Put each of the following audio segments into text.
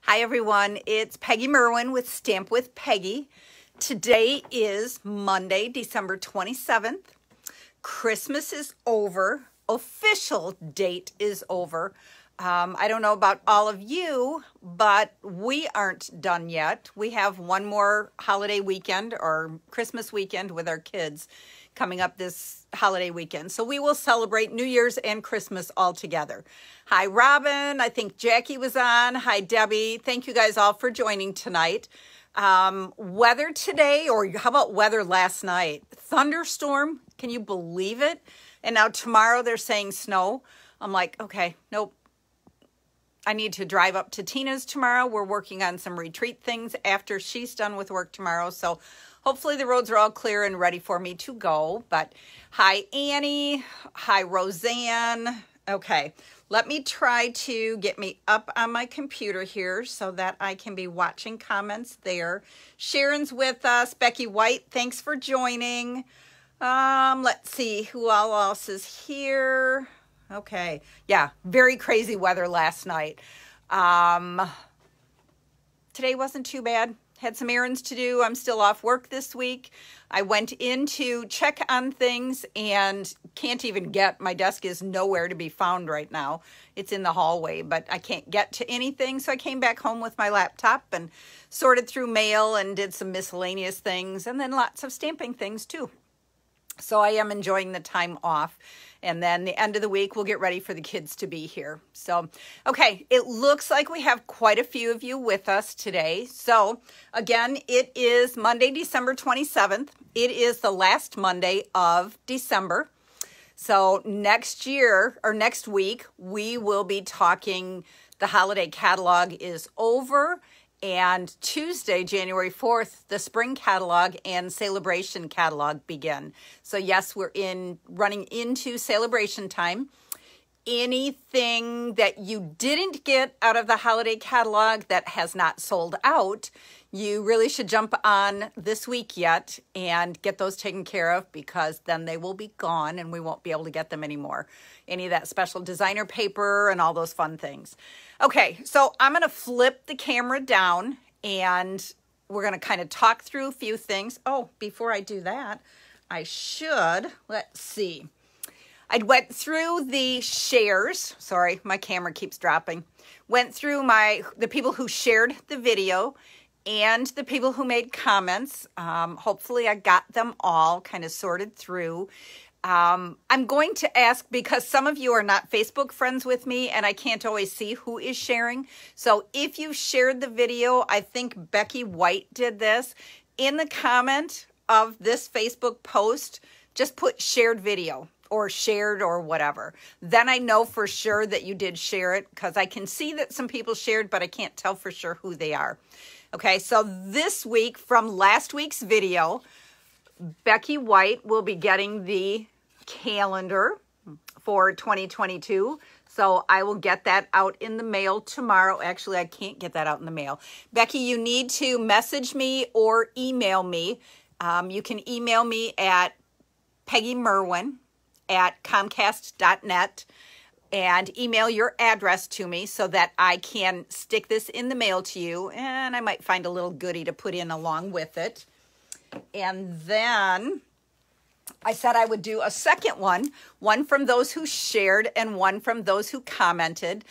Hi everyone, it's Peggy Merwin with Stamp with Peggy. Today is Monday, December 27th. Christmas is over. Official date is over. I don't know about all of you, but we aren't done yet. We have one more holiday weekend or Christmas weekend with our kids coming up this holiday weekend. So we will celebrate New Year's and Christmas all together. Hi, Robin. I think Jackie was on. Hi, Debbie. Thank you guys all for joining tonight. Weather today, or how about weather last night? Thunderstorm. Can you believe it? And now tomorrow they're saying snow. I'm like, okay, nope. I need to drive up to Tina's tomorrow. We're working on some retreat things after she's done with work tomorrow. So hopefully the roads are all clear and ready for me to go. But hi, Annie. Hi, Roseanne. Okay, let me try to get me up on my computer here so that I can be watching comments there. Sharon's with us. Becky White, thanks for joining. Let's see who all else is here. Okay. Yeah. Very crazy weather last night. Today wasn't too bad. Had some errands to do. I'm still off work this week. I went in to check on things and can't even get, my desk is nowhere to be found right now. It's in the hallway, but I can't get to anything. So I came back home with my laptop and sorted through mail and did some miscellaneous things and then lots of stamping things too. So I am enjoying the time off. And then the end of the week, we'll get ready for the kids to be here. So, okay, it looks like we have quite a few of you with us today. So, again, it is Monday, December 27th. It is the last Monday of December. So, next year, or next week, we will be talking, the holiday catalog is over. And Tuesday, January 4th, the spring catalog and celebration catalog begin. So yes, we're running into celebration time. Anything that you didn't get out of the holiday catalog that has not sold out, you really should jump on this week yet and get those taken care of, because then they will be gone and we won't be able to get them anymore. Any of that special designer paper and all those fun things. Okay, so I'm going to flip the camera down and we're going to kind of talk through a few things. Oh, before I do that, I should, let's see. I went through the shares. Sorry, my camera keeps dropping. Went through the people who shared the video and the people who made comments. Hopefully I got them all kind of sorted through. I'm going to ask, because some of you are not Facebook friends with me and I can't always see who is sharing. So if you shared the video, I think Becky White did this, in the comment of this Facebook post, just put shared video or shared or whatever. Then I know for sure that you did share it, because I can see that some people shared, but I can't tell for sure who they are. Okay, so this week from last week's video, Becky White will be getting the calendar for 2022. So I will get that out in the mail tomorrow. Actually, I can't get that out in the mail. Becky, you need to message me or email me. You can email me at peggymerwin@comcast.net and email your address to me so that I can stick this in the mail to you. And I might find a little goodie to put in along with it. And then I said I would do a second one from those who shared and one from those who commented.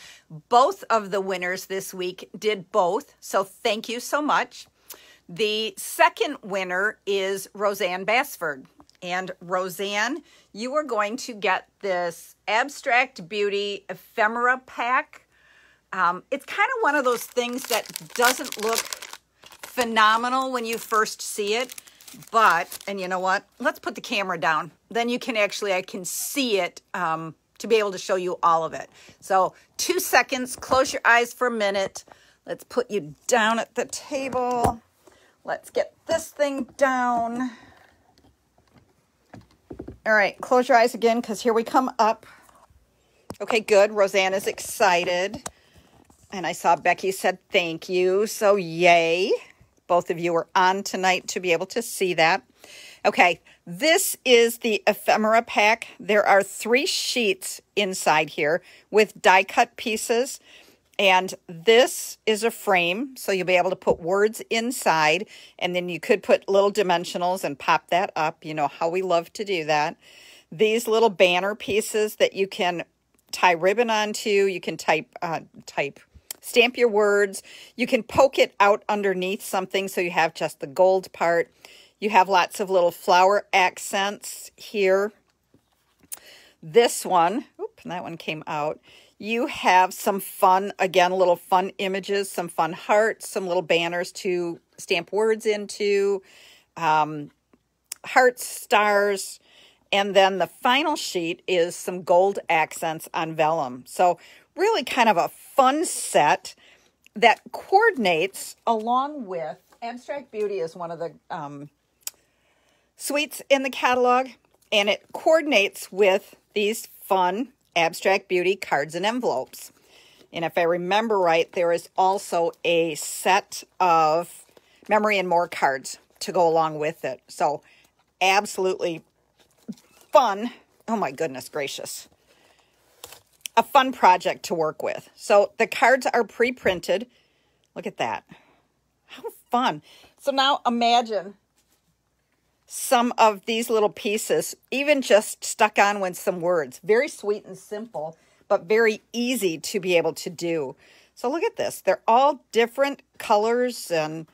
Both of the winners this week did both, so thank you so much. The second winner is Roseanne Bassford. And Roseanne, you are going to get this Abstract Beauty Ephemera Pack. It's kind of one of those things that doesn't look phenomenal when you first see it. But, and you know what? Let's put the camera down. Then you can actually, I can see it to be able to show you all of it. So 2 seconds, close your eyes for a minute. Let's put you down at the table. Let's get this thing down. All right, close your eyes again, because here we come up. Okay, good. Roseanne is excited. And I saw Becky said thank you, so yay. Both of you are on tonight to be able to see that. Okay, this is the Ephemera Pack. There are 3 sheets inside here with die cut pieces. And this is a frame, so you'll be able to put words inside, and then you could put little dimensionals and pop that up. You know how we love to do that. These little banner pieces that you can tie ribbon onto, you can stamp your words. You can poke it out underneath something so you have just the gold part. You have lots of little flower accents here. This one, that one came out. You have some fun, again, little fun images, some fun hearts, some little banners to stamp words into, hearts, stars, and then the final sheet is some gold accents on vellum. So really kind of a fun set that coordinates along with, Abstract Beauty is one of the suites in the catalog, and it coordinates with these fun Abstract Beauty cards and envelopes. And if I remember right, there is also a set of Memory and More cards to go along with it. So absolutely fun. Oh my goodness gracious. A fun project to work with. So the cards are pre-printed. Look at that. How fun. So now imagine some of these little pieces, even just stuck on with some words. Very sweet and simple, but very easy to be able to do. So look at this. They're all different colors, and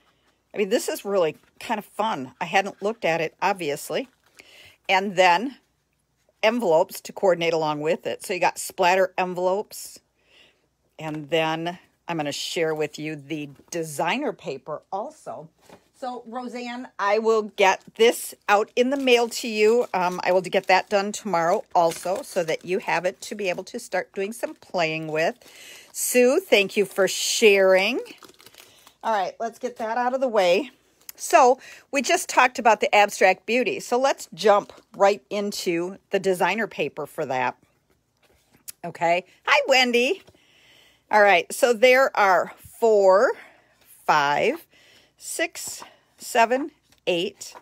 I mean, this is really kind of fun. I hadn't looked at it, obviously. And then envelopes to coordinate along with it. So you got splatter envelopes, and then I'm going to share with you the designer paper also. So, Roseanne, I will get this out in the mail to you. I will get that done tomorrow also so that you have it to be able to start doing some playing with. Sue, thank you for sharing. All right, let's get that out of the way. So, we just talked about the Abstract Beauty. So, let's jump right into the designer paper for that. Okay. Hi, Wendy. All right, so there are 4, 5, 6, 7, 8,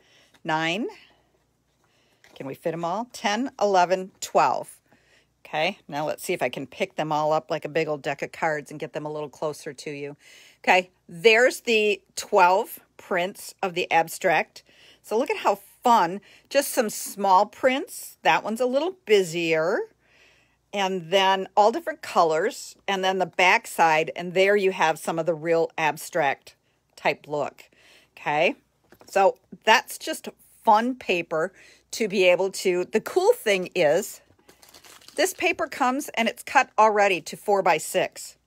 9. Can we fit them all? 10, 11, 12. Okay, now let's see if I can pick them all up like a big old deck of cards and get them a little closer to you. Okay, there's the 12 prints of the abstract. So look at how fun. Just some small prints. That one's a little busier. And then all different colors. And then the back side, and there you have some of the real abstract type look. Okay, so that's just fun paper to be able to. The cool thing is this paper comes and it's cut already to 4 by 6.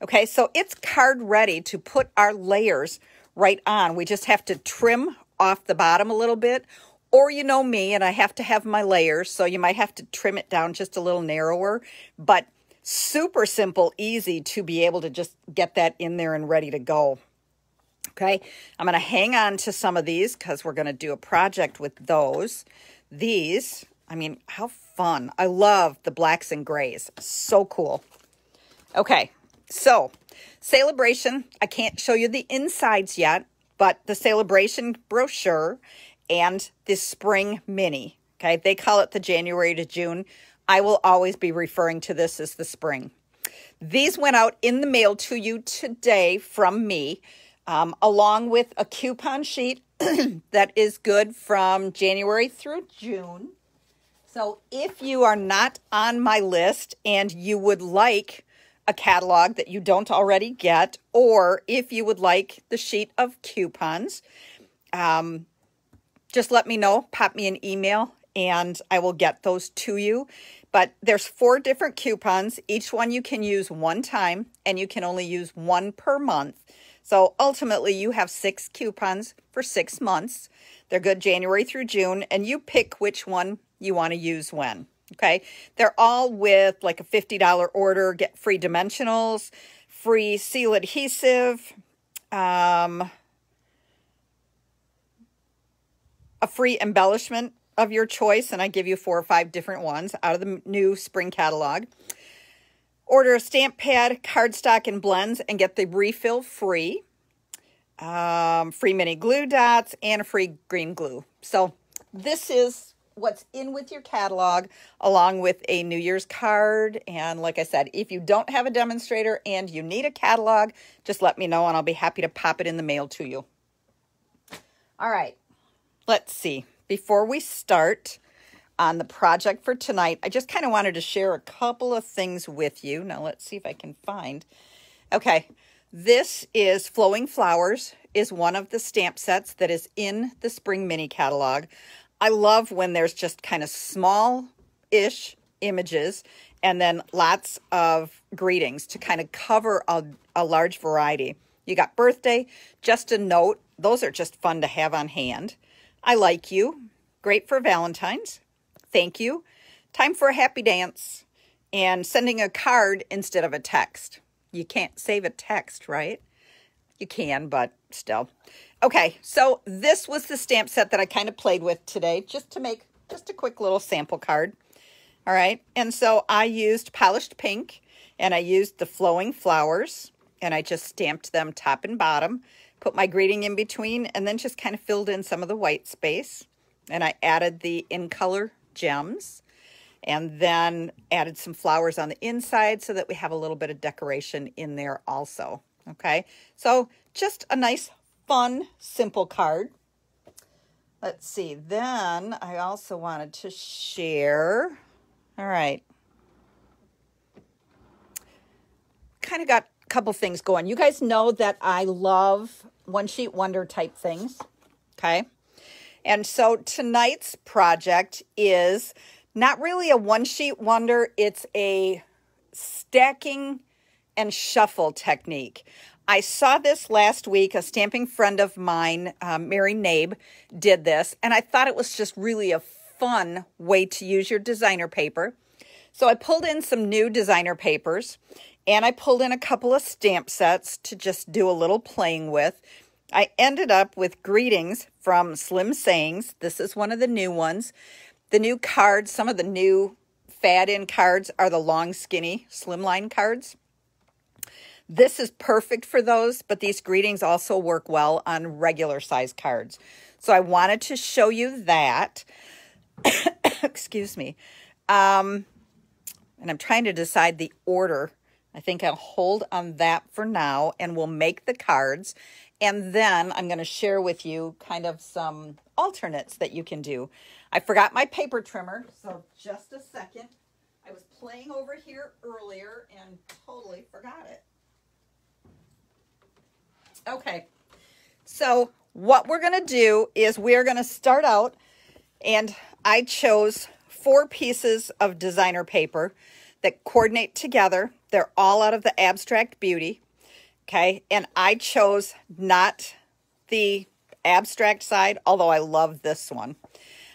Okay, so it's card ready to put our layers right on. We just have to trim off the bottom a little bit, or you know me, and I have to have my layers, so you might have to trim it down just a little narrower, but super simple, easy to be able to just get that in there and ready to go. Okay, I'm going to hang on to some of these because we're going to do a project with those. These, I mean, how fun. I love the blacks and grays. So cool. Okay, so Celebration, I can't show you the insides yet, but the Celebration brochure and the Spring Mini. Okay, they call it the January to June. I will always be referring to this as the spring. These went out in the mail to you today from me. Along with a coupon sheet that is good from January through June. So if you are not on my list and you would like a catalog that you don't already get, or if you would like the sheet of coupons, just let me know, pop me an email, and I will get those to you. But there's 4 different coupons. Each one you can use one time, and you can only use one per month. So ultimately, you have 6 coupons for 6 months. They're good January through June, and you pick which one you want to use when. Okay, they're all with like a $50 order, get free dimensionals, free seal adhesive, a free embellishment of your choice, and I give you 4 or 5 different ones out of the new spring catalog. Order a stamp pad, cardstock, and blends, and get the refill free. Free mini glue dots and a free green glue. So this is what's in with your catalog, along with a New Year's card. And like I said, if you don't have a demonstrator and you need a catalog, just let me know and I'll be happy to pop it in the mail to you. All right, let's see. Before we start on the project for tonight, I just kind of wanted to share a couple of things with you. Now let's see if I can find. Okay, this is Flowing Flowers, is one of the stamp sets that is in the Spring Mini catalog. I love when there's just kind of small-ish images and then lots of greetings to kind of cover a large variety. You got birthday, just a note. Those are just fun to have on hand. I like you. Great for Valentine's. Thank you. Time for a happy dance. And sending a card instead of a text. You can't save a text, right? You can, but still. Okay, so this was the stamp set that I kind of played with today, just to make just a quick little sample card. All right, and so I used polished pink, and I used the Flowing Flowers, and I just stamped them top and bottom, put my greeting in between, and then just kind of filled in some of the white space. And I added the in color gems, and then added some flowers on the inside so that we have a little bit of decoration in there also. Okay, so just a nice, fun, simple card. Let's see, then I also wanted to share, all right, kind of got a couple things going. You guys know that I love one-sheet wonder type things, okay? And so tonight's project is not really a one-sheet wonder, it's a stacking and shuffle technique. I saw this last week. A stamping friend of mine, Mary Nabe, did this, and I thought it was just really a fun way to use your designer paper. So I pulled in some new designer papers, and I pulled in a couple of stamp sets to just do a little playing with. I ended up with greetings from Slim Sayings. This is one of the new ones. The new cards, some of the new fad-in cards are the long, skinny, slimline cards. This is perfect for those, but these greetings also work well on regular size cards. So I wanted to show you that. Excuse me. And I'm trying to decide the order. I think I'll hold on that for now, and we'll make the cards. And then I'm going to share with you kind of some alternates that you can do. I forgot my paper trimmer, so just a second. I was playing over here earlier and totally forgot it. Okay, so what we're going to do is we're going to start out, and I chose 4 pieces of designer paper that coordinate together. They're all out of the Abstract Beauty, okay? And I chose not the abstract side, although I love this one.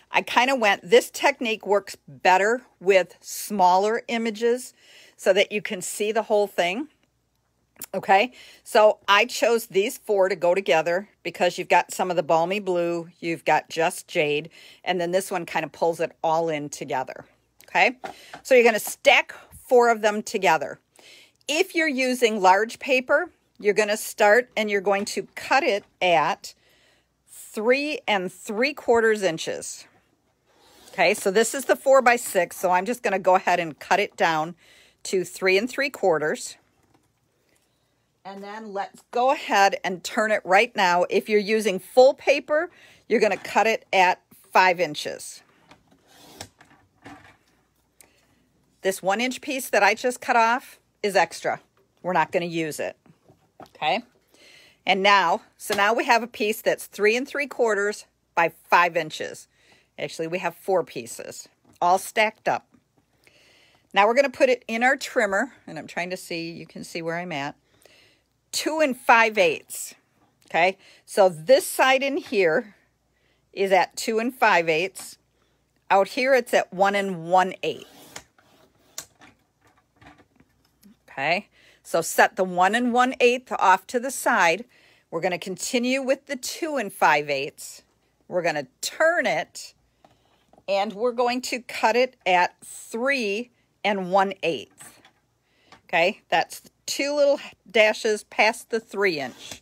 I kind of went, this technique works better with smaller images so that you can see the whole thing. Okay, so I chose these 4 to go together because you've got some of the balmy blue, you've got just jade, and then this one kind of pulls it all in together. Okay, so you're going to stack 4 of them together. If you're using large paper, you're going to start and you're going to cut it at 3 3/4 inches. Okay, so this is the 4x6, so I'm just going to go ahead and cut it down to 3 3/4. And then let's go ahead and turn it right now. If you're using full paper, you're going to cut it at 5 inches. This 1-inch piece that I just cut off is extra. We're not going to use it. Okay. And now, so now we have a piece that's 3 3/4 by 5 inches. Actually, we have 4 pieces all stacked up. Now we're going to put it in our trimmer, and I'm trying to see, you can see where I'm at. 2 5/8. Okay, so this side in here is at 2 5/8. Out here it's at 1 1/8. Okay, so set the 1 1/8 off to the side. We're going to continue with the 2 5/8. We're going to turn it, and we're going to cut it at 3 1/8. Okay, that's 2 little dashes past the 3 inch.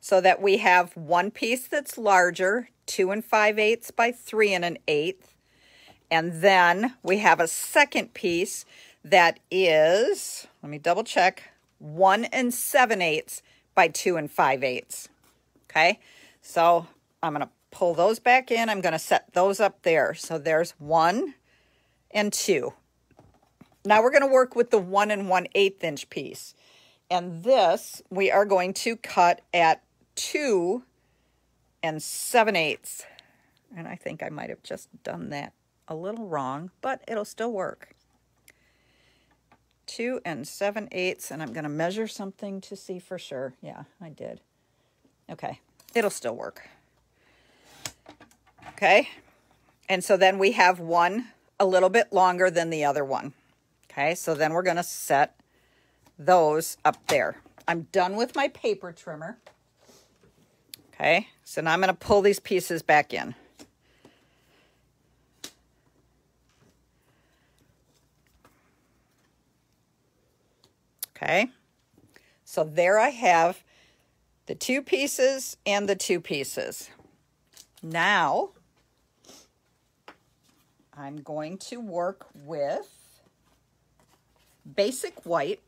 so that we have one piece that's larger, 2 5/8 by 3 1/8. And then we have a second piece that is, let me double check, 1 7/8 by 2 5/8. Okay, so I'm going to pull those back in. I'm going to set those up there. So there's 1 and 2. Now we're going to work with the 1 1/8 inch piece. And this we are going to cut at 2 7/8. And I think I might have just done that a little wrong, but it'll still work. 2 7/8, and I'm going to measure something to see for sure. Yeah, I did. Okay, it'll still work. Okay, and so then we have one a little bit longer than the other one. Okay, so then we're going to set those up there. I'm done with my paper trimmer. Okay, so now I'm going to pull these pieces back in. Okay, so there I have the 2 pieces and the 2 pieces. Now I'm going to work with basic white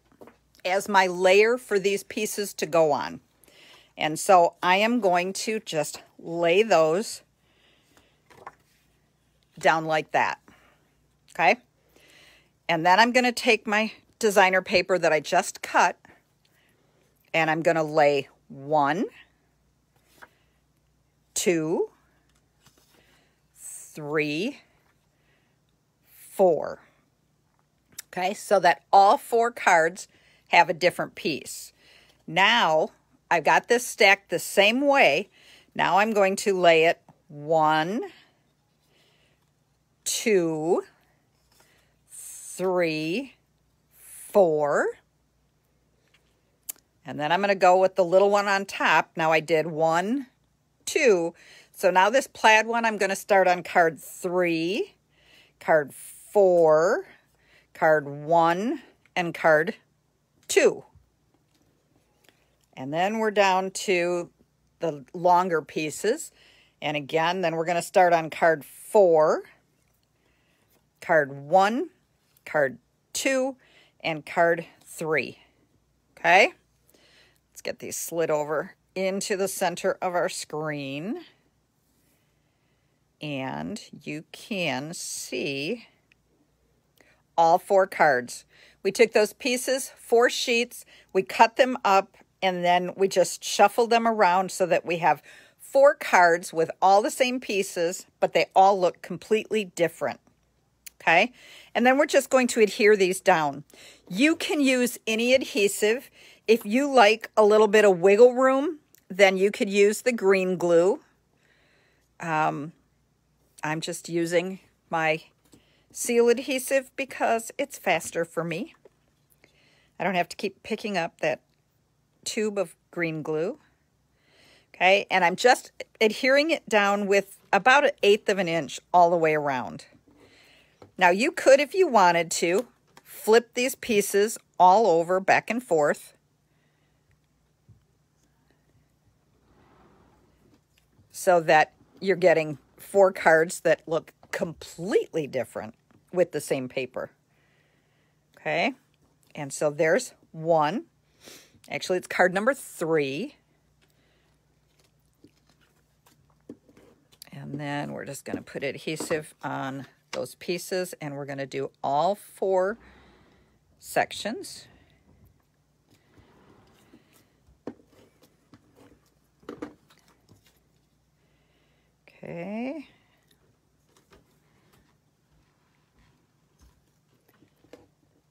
as my layer for these pieces to go on. And so I am going to just lay those down like that. Okay, and then I'm going to take my designer paper that I just cut, and I'm going to lay 1, 2, 3, 4. Okay, so that all 4 cards have a different piece. Now I've got this stacked the same way. Now I'm going to lay it 1, 2, 3, 4, and then I'm going to go with the little one on top. Now I did 1, 2, so now this plaid one I'm going to start on card 3, card 4, card 1, and card 2. And then we're down to the longer pieces, and again then we're going to start on card 4, card 1, card 2, and card 3. Okay, let's get these slid over into the center of our screen, and you can see all 4 cards. We took those pieces, 4 sheets, we cut them up, and then we just shuffled them around so that we have 4 cards with all the same pieces, but they all look completely different. Okay, and then we're just going to adhere these down. You can use any adhesive. If you like a little bit of wiggle room, then you could use the green glue. I'm just using my seal adhesive because it's faster for me. I don't have to keep picking up that tube of green glue. Okay, and I'm just adhering it down with about 1/8 of an inch all the way around. Now you could, if you wanted to, flip these pieces all over back and forth. So that you're getting 4 cards that look completely different with the same paper. Okay, and so there's 1. Actually, it's card number 3. And then we're just going to put adhesive on those pieces, and we're going to do all 4 sections. Okay.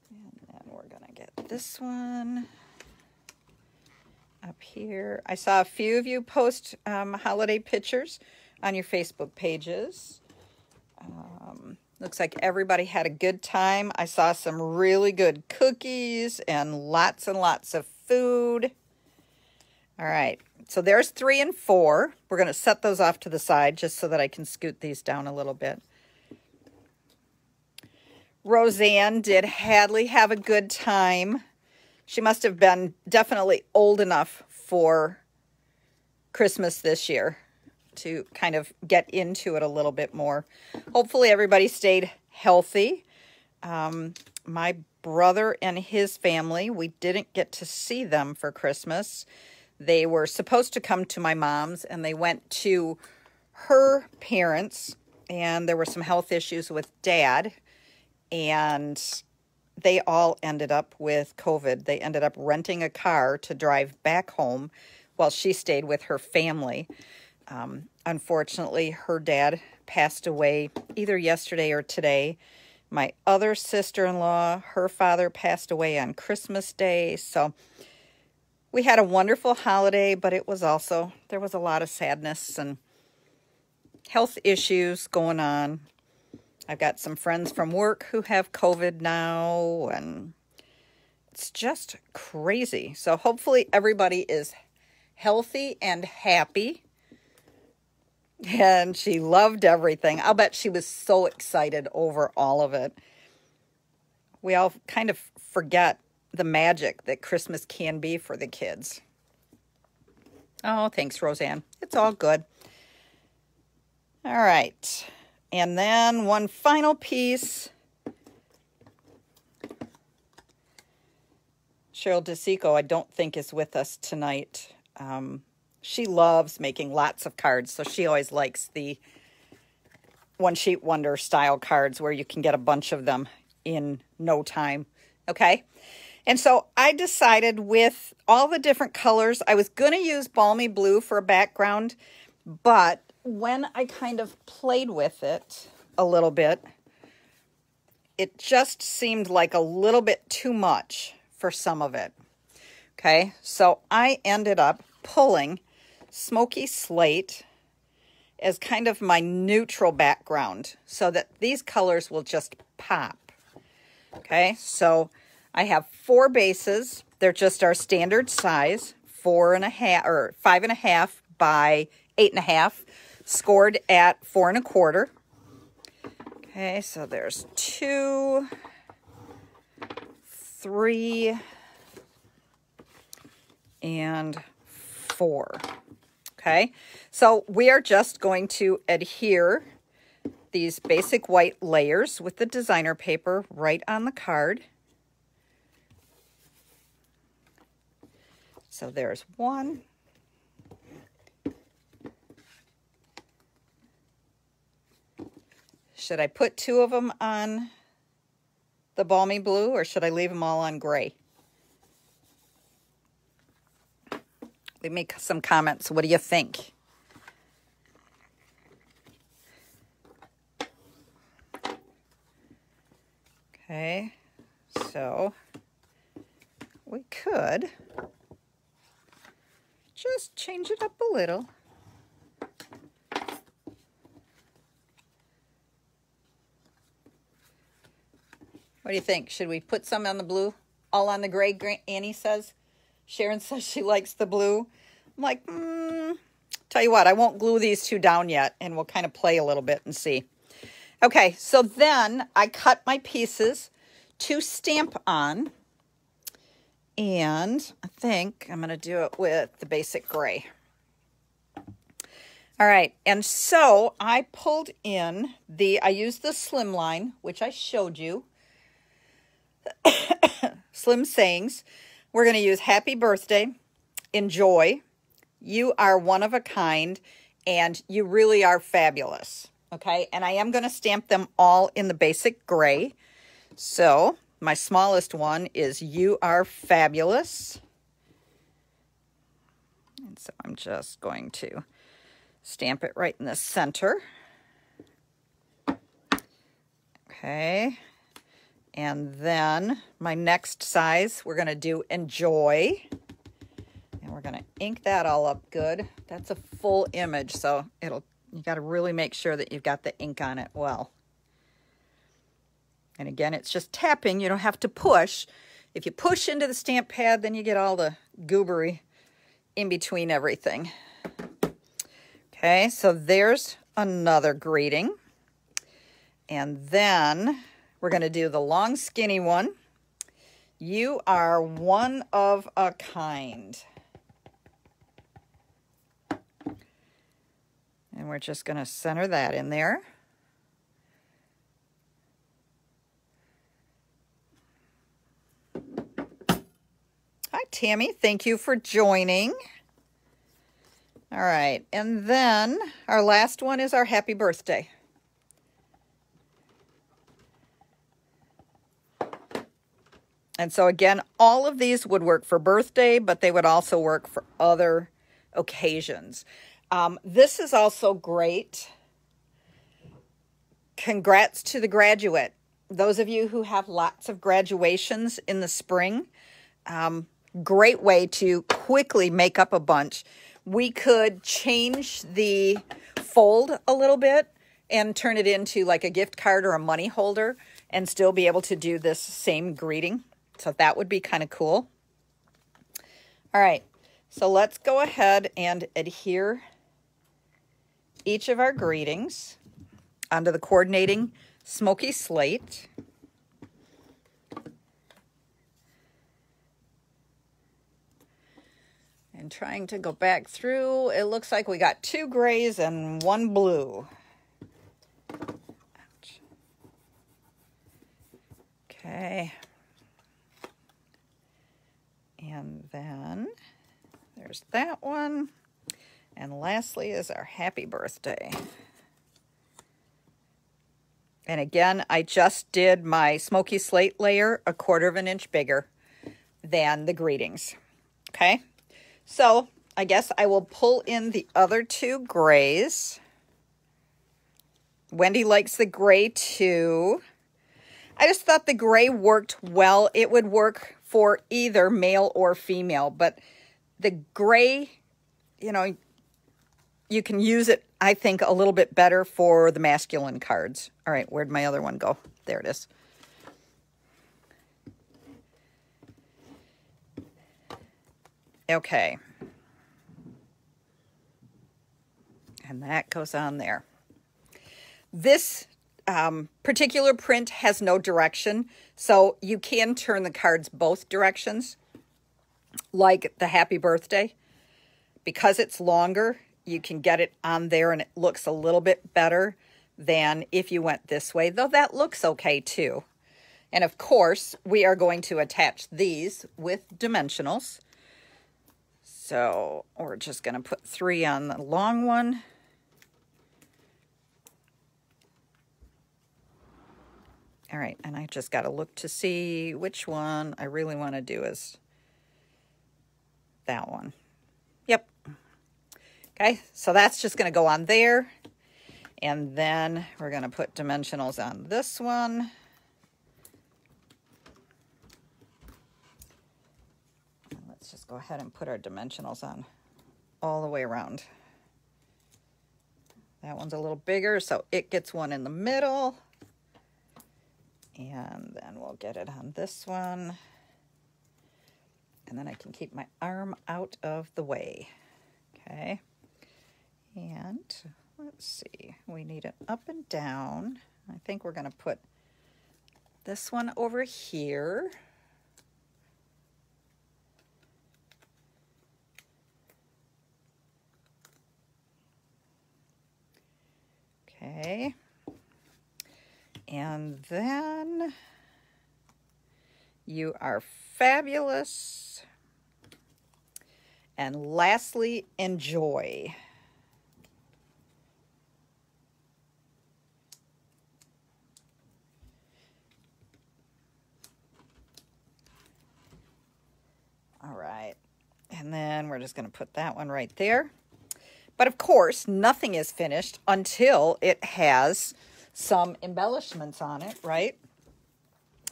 And then we're going to get this one up here. I saw a few of you post holiday pictures on your Facebook pages. Looks like everybody had a good time. I saw some really good cookies and lots of food. All right, so there's 3 and 4. We're going to set those off to the side just so that I can scoot these down a little bit. Roseanne, did Hadley have a good time? She must have been definitely old enough for Christmas this year to kind of get into it a little bit more. Hopefully everybody stayed healthy. My brother and his family, we didn't get to see them for Christmas. They were supposed to come to my mom's, and they went to her parents, and there were some health issues with Dad, and they all ended up with COVID. They ended up renting a car to drive back home while she stayed with her family. Unfortunately, her dad passed away either yesterday or today. My other sister-in-law, her father passed away on Christmas Day. So we had a wonderful holiday, but it was also, there was a lot of sadness and health issues going on. I've got some friends from work who have COVID now, and it's just crazy. So hopefully everybody is healthy and happy. And she loved everything. I'll bet she was so excited over all of it. We all kind of forget the magic that Christmas can be for the kids. Oh, thanks, Roseanne. It's all good. All right. And then one final piece. Cheryl DeSico, I don't think, is with us tonight. She loves making lots of cards, so she always likes the One Sheet Wonder style cards where you can get a bunch of them in no time, okay? And so I decided with all the different colors, I was going to use Balmy Blue for a background, but when I kind of played with it a little bit, it just seemed like a little bit too much for some of it, okay? So I ended up pulling Smoky Slate as kind of my neutral background so that these colors will just pop. Okay, so I have 4 bases. They're just our standard size, 4.5 or 5.5 by 8.5, scored at 4 1/4. Okay, so there's 2, 3, and 4. Okay, so we are just going to adhere these basic white layers with the designer paper right on the card. So there's 1. Should I put 2 of them on the Balmy Blue, or should I leave them all on gray? Leave me some comments. What do you think? Okay, so we could just change it up a little. What do you think? Should we put some on the blue, all on the gray? Annie says. Sharon says she likes the blue. I'm like, tell you what, I won't glue these 2 down yet, and we'll kind of play a little bit and see. Okay, so then I cut my pieces to stamp on, and I think I'm going to do it with the basic gray. All right, and so I pulled in I used the Slimline, which I showed you. Slim Sayings. We're going to use Happy Birthday, Enjoy, You Are One of a Kind, and You Really Are Fabulous. Okay, and I am going to stamp them all in the basic gray. So my smallest one is You Are Fabulous. And so I'm just going to stamp it right in the center. Okay. And then my next size, we're going to do Enjoy. And we're going to ink that all up good. That's a full image, so you got to really make sure that you've got the ink on it well. And again, it's just tapping. You don't have to push. If you push into the stamp pad, then you get all the goobery in between everything. Okay, so there's another greeting. And then we're going to do the long, skinny one. You are one of a kind. And we're just going to center that in there. Hi, Tammy. Thank you for joining. All right. And then our last one is our happy birthday. And so again, all of these would work for birthday, but they would also work for other occasions. This is also great. Congrats to the graduate. Those of you who have lots of graduations in the spring, great way to quickly make up a bunch. We could change the fold a little bit and turn it into like a gift card or a money holder and still be able to do this same greeting. So that would be kind of cool. All right, so let's go ahead and adhere each of our greetings onto the coordinating Smoky Slate. And trying to go back through, it looks like we got 2 grays and 1 blue. Ouch. Okay. And then there's that one. And lastly is our happy birthday. And again, I just did my Smoky Slate layer 1/4 inch bigger than the greetings. Okay, so I guess I will pull in the other 2 grays. Wendy likes the gray too. I just thought the gray worked well. It would work for either male or female, but the gray, you know, you can use it, I think, a little bit better for the masculine cards. All right, where'd my other one go? There it is. Okay. And that goes on there. This particular print has no direction, so you can turn the cards both directions, like the happy birthday. Because it's longer, you can get it on there and it looks a little bit better than if you went this way, though that looks okay too. And of course, we are going to attach these with dimensionals. So we're just going to put 3 on the long one. All right, and I just got to look to see which one I really want to do is that one. Yep. Okay, so that's just going to go on there. And then we're going to put dimensionals on this one. And let's just go ahead and put our dimensionals on all the way around. That one's a little bigger, so it gets one in the middle. And then we'll get it on this one. And then I can keep my arm out of the way. Okay. And let's see, we need it up and down. I think we're going to put this one over here. Okay. And then you are fabulous. And lastly, enjoy. All right, and then we're just going to put that one right there. But of course, nothing is finished until it has some embellishments on it, right?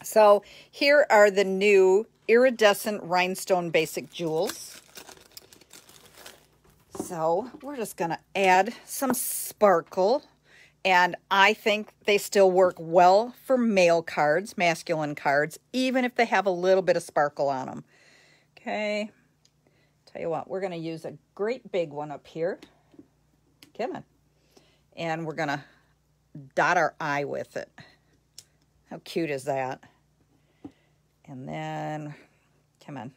So here are the new iridescent rhinestone basic jewels. So we're just going to add some sparkle. And I think they still work well for male cards, masculine cards, even if they have a little bit of sparkle on them. Okay, tell you what, we're going to use a great big one up here. Come on. And we're going to dot our eye with it. How cute is that? And then, come on.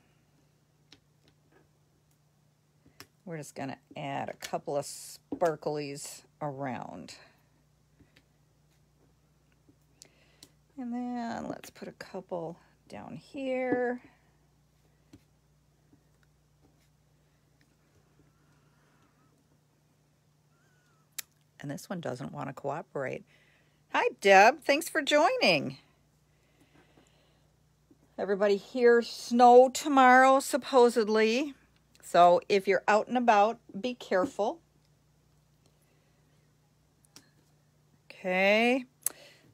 We're just going to add a couple of sparklies around. And then let's put a couple down here. And this one doesn't want to cooperate. Hi, Deb. Thanks for joining. Everybody hear snow tomorrow, supposedly. So if you're out and about, be careful. Okay.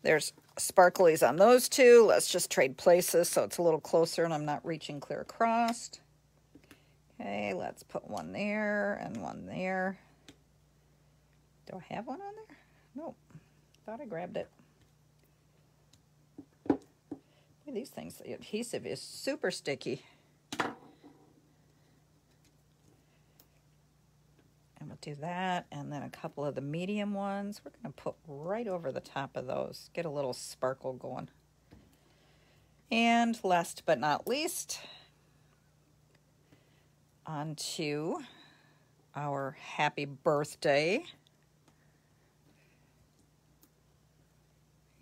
There's sparklies on those two. Let's just trade places so it's a little closer and I'm not reaching clear across. Okay, let's put one there and one there. Do I have one on there? Nope. Thought I grabbed it. Look at these things. The adhesive is super sticky. And we'll do that, and then a couple of the medium ones. We're going to put right over the top of those. Get a little sparkle going. And last but not least, onto our happy birthday.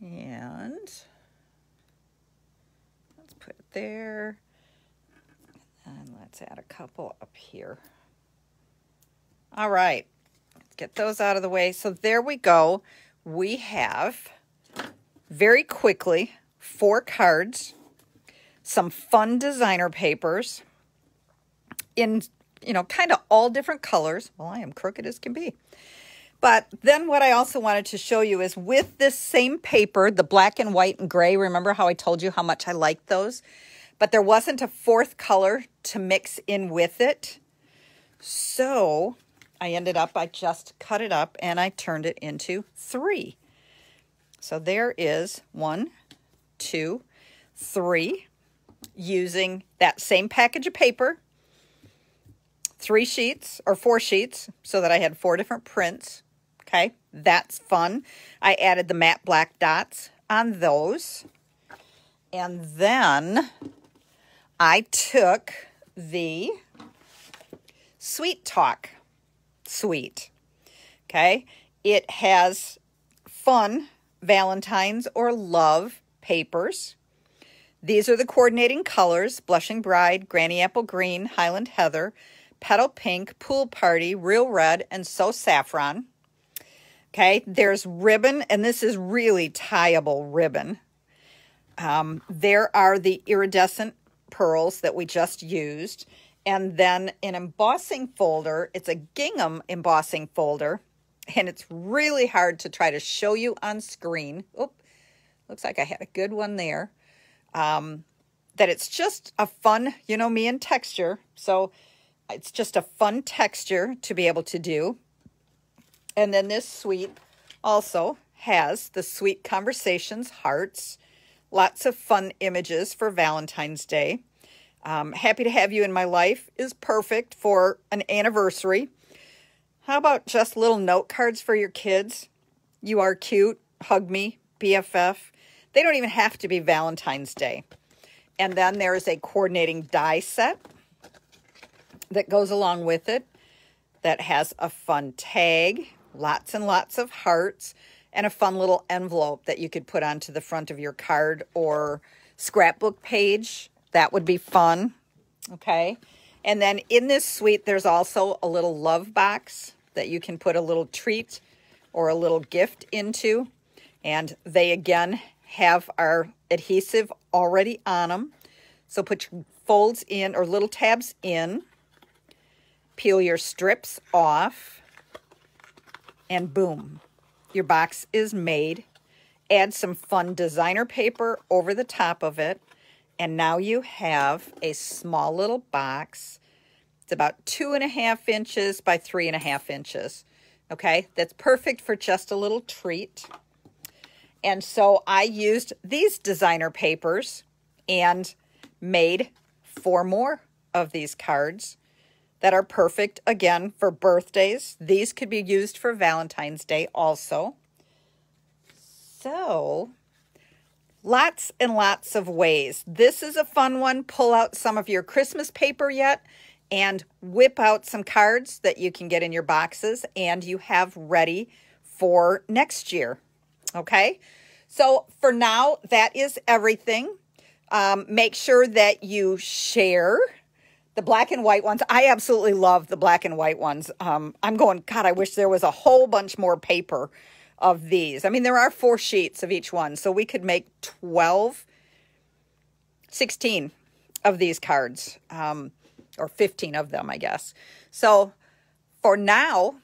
And let's put it there. And let's add a couple up here. All right, let's get those out of the way. So there we go. We have, very quickly, 4 cards, some fun designer papers in, kind of all different colors. Well, I am crooked as can be. But then what I also wanted to show you is with this same paper, the black and white and gray, remember how I told you how much I liked those? But there wasn't a 4th color to mix in with it. So I just cut it up and I turned it into 3. So there is 1, 2, 3, using that same package of paper, 3 sheets or 4 sheets, so that I had 4 different prints. Okay, that's fun. I added the matte black dots on those. And then I took the Sweet Talk suite. Okay, it has fun Valentine's or love papers. These are the coordinating colors: Blushing Bride, Granny Apple Green, Highland Heather, Petal Pink, Pool Party, Real Red, and So Saffron. Okay, there's ribbon, and this is really tieable ribbon. There are the iridescent pearls that we just used. And then an embossing folder. It's a gingham embossing folder. And it's really hard to try to show you on screen. Oop, looks like I had a good one there. That it's just a fun, me and texture. So it's just a fun texture to be able to do. And then this suite also has the Sweet Conversations hearts. Lots of fun images for Valentine's Day. Happy to have you in my life is perfect for an anniversary. How about just little note cards for your kids? You are cute. Hug me. BFF. They don't even have to be Valentine's Day. And then there is a coordinating die set that goes along with it that has a fun tag, lots and lots of hearts, and a fun little envelope that you could put onto the front of your card or scrapbook page. That would be fun. Okay. And then in this suite, there's also a little love box that you can put a little treat or a little gift into. And they, again, have our adhesive already on them. So put your folds in or little tabs in. Peel your strips off. And boom, your box is made. Add some fun designer paper over the top of it. And now you have a small little box. It's about 2.5 inches by 3.5 inches. Okay, that's perfect for just a little treat. And so I used these designer papers and made 4 more of these cards that are perfect, again, for birthdays. These could be used for Valentine's Day also. So lots and lots of ways. This is a fun one. Pull out some of your Christmas paper yet and whip out some cards that you can get in your boxes, and you have ready for next year. Okay, so for now, that is everything. Make sure that you share the black and white ones. I absolutely love the black and white ones. I'm going, God, I wish there was a whole bunch more paper of these. I mean, there are 4 sheets of each one, so we could make 16 of these cards, or 15 of them, I guess. So for now,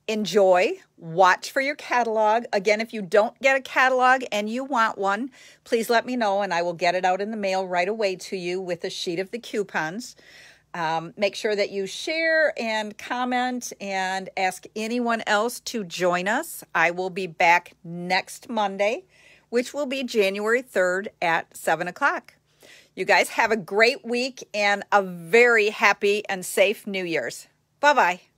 enjoy, watch for your catalog. Again, if you don't get a catalog and you want one, please let me know and I will get it out in the mail right away to you with a sheet of the coupons. Make sure that you share and comment and ask anyone else to join us. I will be back next Monday, which will be January 3rd at 7 o'clock. You guys have a great week and a very happy and safe New Year's. Bye-bye.